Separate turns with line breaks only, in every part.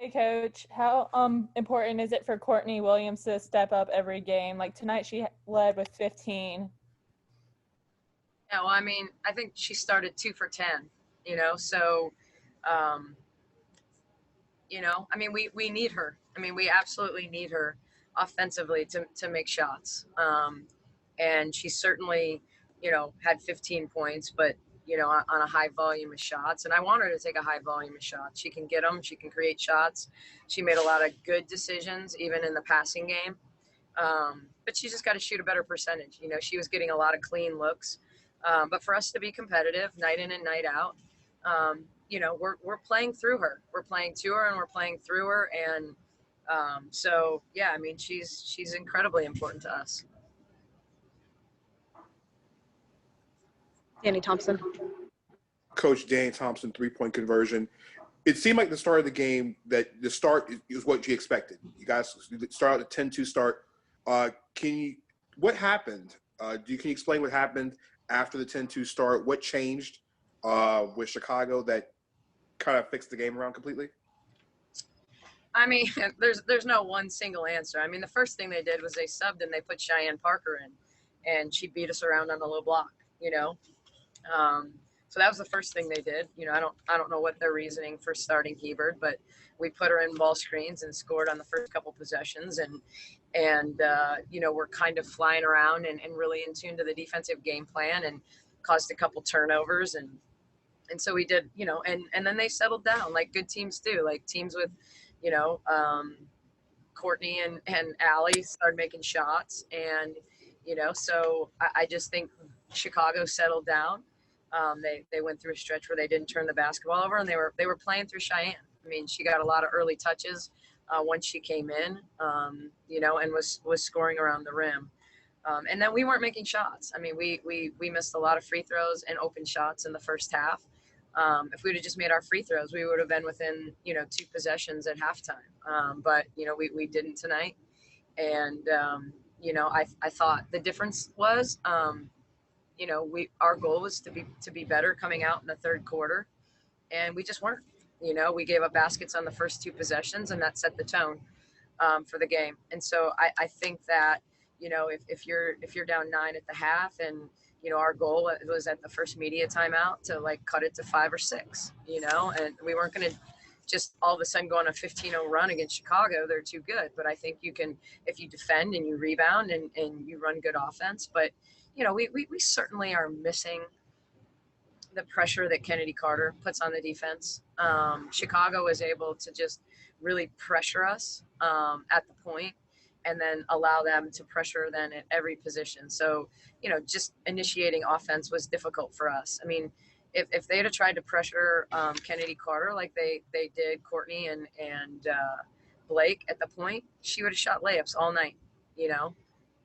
Hey, Coach, how important is it for Courtney Williams to step up every game? Like tonight, she led with 15.
Yeah, well, I mean, I think she started 2 for 10, so, um, I mean, we need her. I mean, we absolutely need her offensively to make shots. And she certainly, had 15 points, but, on a high volume of shots. And I want her to take a high volume of shots. She can get them, she can create shots. She made a lot of good decisions, even in the passing game. But she just got to shoot a better percentage. She was getting a lot of clean looks. But for us to be competitive night in and night out, we're playing through her. We're playing to her and we're playing through her. And so, yeah, I mean, she's incredibly important to us.
Danny Thompson.
Coach Danny Thompson, 3-point conversion. It seemed like the start of the game that the start is what you expected. You guys start out a 10-2 start. What happened? Can you explain what happened after the 10-2 start? What changed with Chicago that kind of fixed the game around completely?
I mean, there's no one single answer. I mean, the first thing they did was they subbed and they put Cheyenne Parker in, and she beat us around on the low block. So that was the first thing they did. I don't know what their reasoning for starting Hebert, but we put her in ball screens and scored on the first couple possessions, and we're kind of flying around and really in tune to the defensive game plan, and caused a couple turnovers, and so we did, and then they settled down like good teams do, like teams with, Courtney and Allie started making shots, and so I just think Chicago settled down. They went through a stretch where they didn't turn the basketball over, and they were playing through Cheyenne. I mean, she got a lot of early touches once she came in, and was scoring around the rim. And then we weren't making shots. I mean, we missed a lot of free throws and open shots in the first half. If we would have just made our free throws, we would have been within, 2 possessions at halftime. But, we didn't tonight. And, I thought the difference was, our goal was to be better coming out in the third quarter, and we just weren't. We gave up baskets on the first 2 possessions, and that set the tone for the game. And so I think that, if you're down 9 at the half, and our goal was at the first media timeout to cut it to 5 or 6, and we weren't going to just all of a sudden go on a 15-0 run against Chicago. They're too good. But I think you can, if you defend and you rebound and you run good offense. But we certainly are missing the pressure that Kennedy Carter puts on the defense. Chicago was able to just really pressure us at the point, and then allow them to pressure then at every position. So, just initiating offense was difficult for us. I mean, if they'd have tried to pressure Kennedy Carter like they did Courtney and Blake at the point, she would have shot layups all night,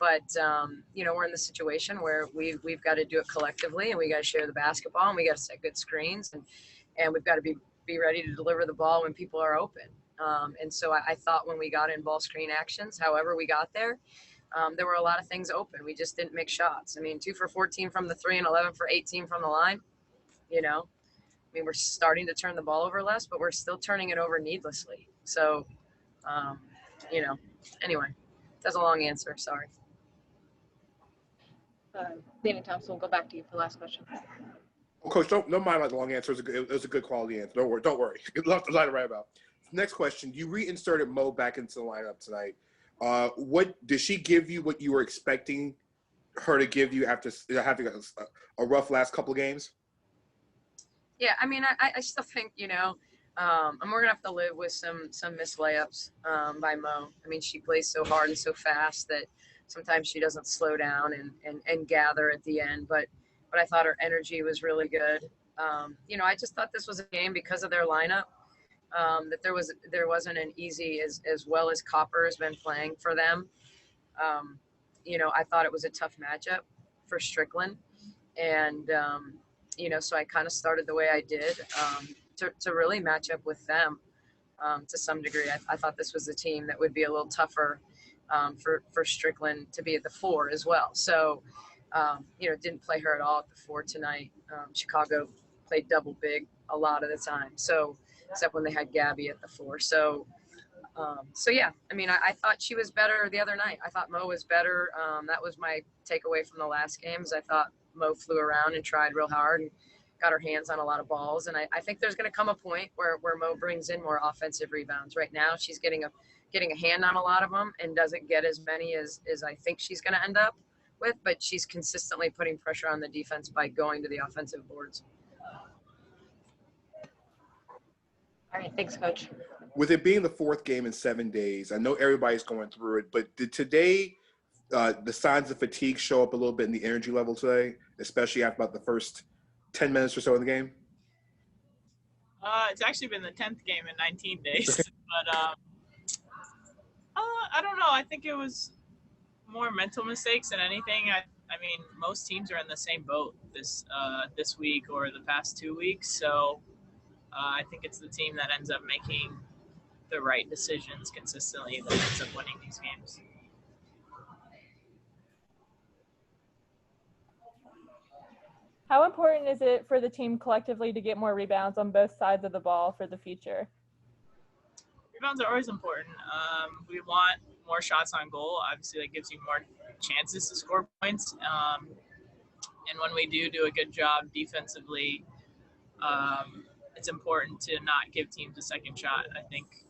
But, we're in the situation where we've got to do it collectively, and we got to share the basketball, and we got to set good screens, and we've got to be ready to deliver the ball when people are open. And so I thought when we got in ball screen actions, however we got there were a lot of things open. We just didn't make shots. I mean, 2 for 14 from the 3 and 11 for 18 from the line. I mean, we're starting to turn the ball over less, but we're still turning it over needlessly. So, anyway, that's a long answer. Sorry.
Danny Thompson, we'll go back to you for the last question.
Well, Coach, don't mind about the long answer. It was a good quality answer. Don't worry. Good luck to write about. Next question. You reinserted Mo back into the lineup tonight. What did she give you? What you were expecting her to give you after having a rough last couple of games?
Yeah, I mean, I still think and we're gonna have to live with some missed layups by Mo. I mean, she plays so hard and so fast that sometimes she doesn't slow down and gather at the end. But I thought her energy was really good. I just thought this was a game because of their lineup. That there wasn't an easy as well as Copper has been playing for them. I thought it was a tough matchup for Strickland, and so I kind of started the way I did to really match up with them to some degree. I thought this was a team that would be a little tougher for Strickland to be at the 4 as well. So didn't play her at all at the 4 tonight. Chicago played double big a lot of the time. So except when they had Gabby at the 4. So yeah, I mean, I thought she was better the other night. I thought Mo was better. That was my takeaway from the last games. I thought Mo flew around and tried real hard and got her hands on a lot of balls. And I think there's going to come a point where Mo brings in more offensive rebounds. Right now, she's getting a hand on a lot of them and doesn't get as many as I think she's going to end up with. But she's consistently putting pressure on the defense by going to the offensive boards.
All right, thanks, Coach.
With it being the 4th game in 7 days, I know everybody's going through it, but did today the signs of fatigue show up a little bit in the energy level today, especially after about the first 10 minutes or so of the game?
It's actually been the 10th game in 19 days, but I don't know. I think it was more mental mistakes than anything. I mean, most teams are in the same boat this week or the past 2 weeks, so I think it's the team that ends up making the right decisions consistently that ends up winning these games.
How important is it for the team collectively to get more rebounds on both sides of the ball for the future?
Rebounds are always important. We want more shots on goal. Obviously, that gives you more chances to score points. And when we do a good job defensively, it's important to not give teams a second shot. I think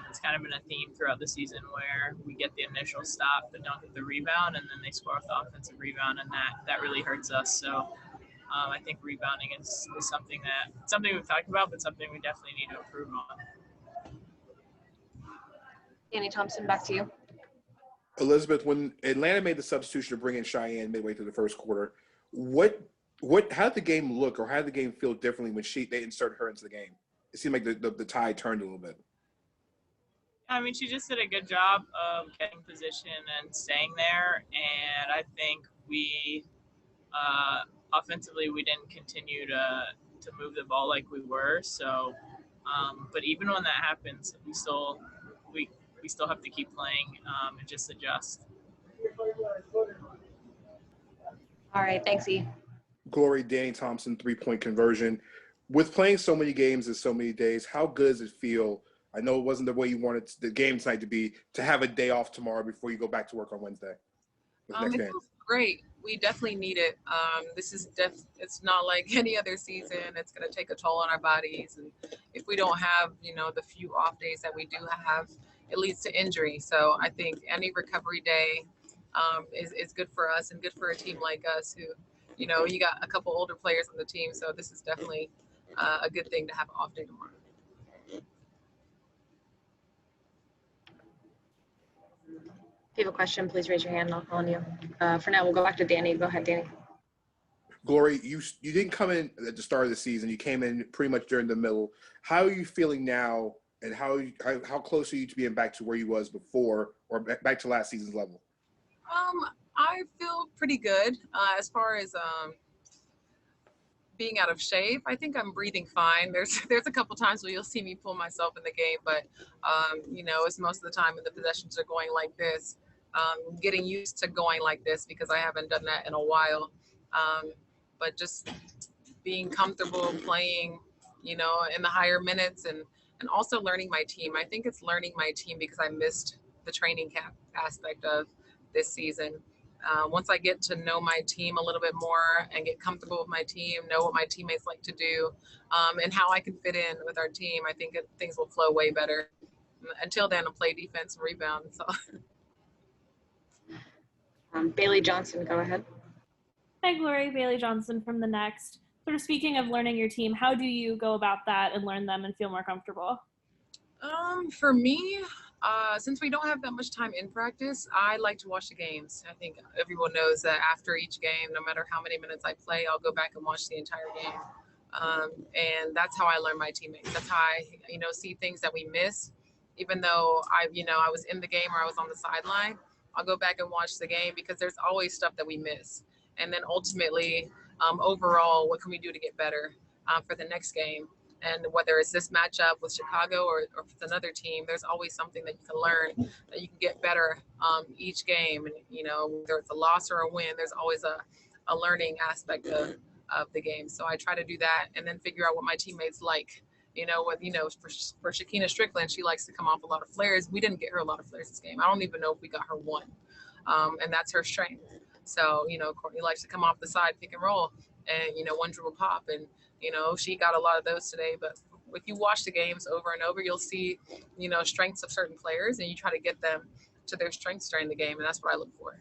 it's kind of been a theme throughout the season where we get the initial stop but don't get the rebound, and then they score off the offensive rebound, and that really hurts us. So I think rebounding is something we've talked about, but something we definitely need to improve on.
Danny Thompson, back to you.
Elizabeth, when Atlanta made the substitution to bring in Cheyenne midway through the first quarter, how did the game look, or how did the game feel differently when they inserted her into the game? It seemed like the tide turned a little bit.
I mean, she just did a good job of getting position and staying there, and I think we offensively we didn't continue to move the ball like we were. So, but even when that happens, we still have to keep playing and just adjust.
All right, thanks, E.
Glory, Danny Thompson, 3-point conversion. With playing so many games in so many days, how good does it feel? I know it wasn't the way you wanted the game tonight to be, to have a day off tomorrow before you go back to work on Wednesday.
It feels great. We definitely need it. This is it's not like any other season. It's going to take a toll on our bodies. And if we don't have, the few off days that we do have, it leads to injury. So I think any recovery day is good for us and good for a team like us who, you got a couple older players on the team. So this is definitely a good thing to have an off day tomorrow.
If you have a question, please raise your hand and I'll call on you. For now, we'll go back to Danny. Go ahead, Danny.
Glory, you didn't come in at the start of the season. You came in pretty much during the middle. How are you feeling now, and how close are you to being back to where you was before, or back to last season's level?
I feel pretty good as far as being out of shape. I think I'm breathing fine. There's a couple times where you'll see me pull myself in the game, but it's most of the time when the possessions are going like this. Getting used to going like this because I haven't done that in a while. But just being comfortable playing, in the higher minutes and also learning my team. I think it's learning my team because I missed the training camp aspect of this season. Once I get to know my team a little bit more and get comfortable with my team, know what my teammates like to do, and how I can fit in with our team, I think things will flow way better. Until then, I'll play defense and rebound. So.
Bailey Johnson, go ahead.
Hi, Glory. Bailey Johnson from The Next. Sort of speaking of learning your team, how do you go about that and learn them and feel more comfortable?
For me, since we don't have that much time in practice, I like to watch the games. I think everyone knows that after each game, no matter how many minutes I play, I'll go back and watch the entire game. And that's how I learn my teammates. That's how I, see things that we miss. Even though I was in the game or I was on the sideline, I'll go back and watch the game because there's always stuff that we miss. And then ultimately, overall, what can we do to get better for the next game? And whether it's this matchup with Chicago or with another team, there's always something that you can learn, that you can get better each game. And, whether it's a loss or a win, there's always a learning aspect of the game. So I try to do that and then figure out what my teammates like For Shakina Strickland, she likes to come off a lot of flares. We didn't get her a lot of flares this game. I don't even know if we got her one. And that's her strength. So, Courtney likes to come off the side, pick and roll, and, one dribble pop. And, she got a lot of those today. But if you watch the games over and over, you'll see, strengths of certain players, and you try to get them to their strengths during the game. And that's what I look for.